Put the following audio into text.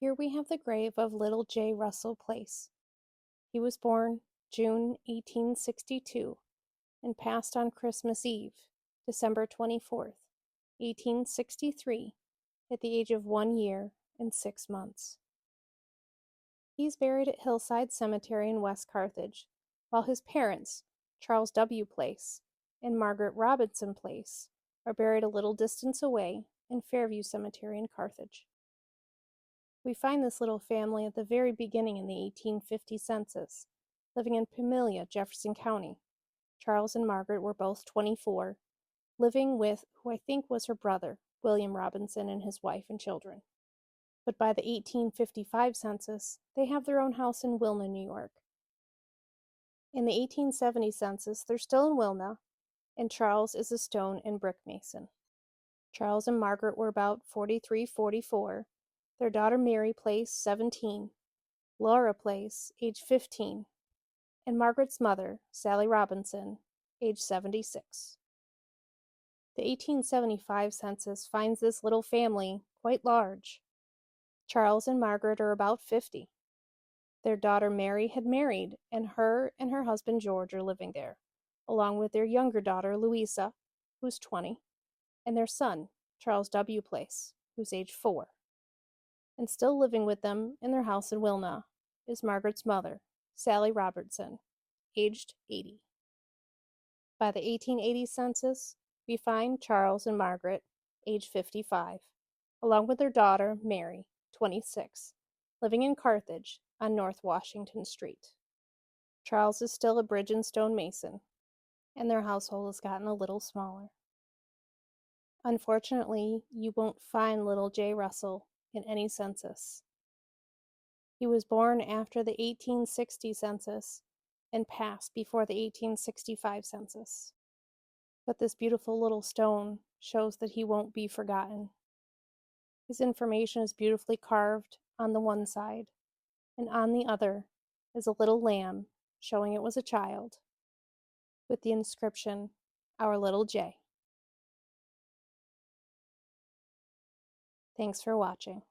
Here we have the grave of little J. Russell Place. He was born June 1862 and passed on Christmas Eve, December 24th, 1863, at the age of 1 year and 6 months. He's buried at Hillside Cemetery in West Carthage, while his parents, Charles W. Place and Margaret Robinson Place, are buried a little distance away in Fairview Cemetery in Carthage. We find this little family at the very beginning in the 1850 census, living in Pamelia, Jefferson County. Charles and Margaret were both 24, living with who I think was her brother, William Robinson, and his wife and children. But by the 1855 census, they have their own house in Wilna, New York. In the 1870 census, they're still in Wilna, and Charles is a stone and brick mason. Charles and Margaret were about 43-44. Their daughter Mary Place, 17, Laura Place, age 15, and Margaret's mother, Sally Robinson, age 76. The 1875 census finds this little family quite large. Charles and Margaret are about 50. Their daughter Mary had married, and her husband George are living there, along with their younger daughter Louisa, who's 20, and their son, Charles W. Place, who's age 4. And still living with them in their house in Wilna is Margaret's mother, Sally Robertson, aged 80. By the 1880 census, we find Charles and Margaret, age 55, along with their daughter Mary, 26, living in Carthage on North Washington Street. Charles is still a bridge and stone mason, and their household has gotten a little smaller. Unfortunately, you won't find little J. Russell in any census. He was born after the 1860 census and passed before the 1865 census. But this beautiful little stone shows that he won't be forgotten. His information is beautifully carved on the one side, and on the other is a little lamb showing it was a child, with the inscription, "Our little J." Thanks for watching.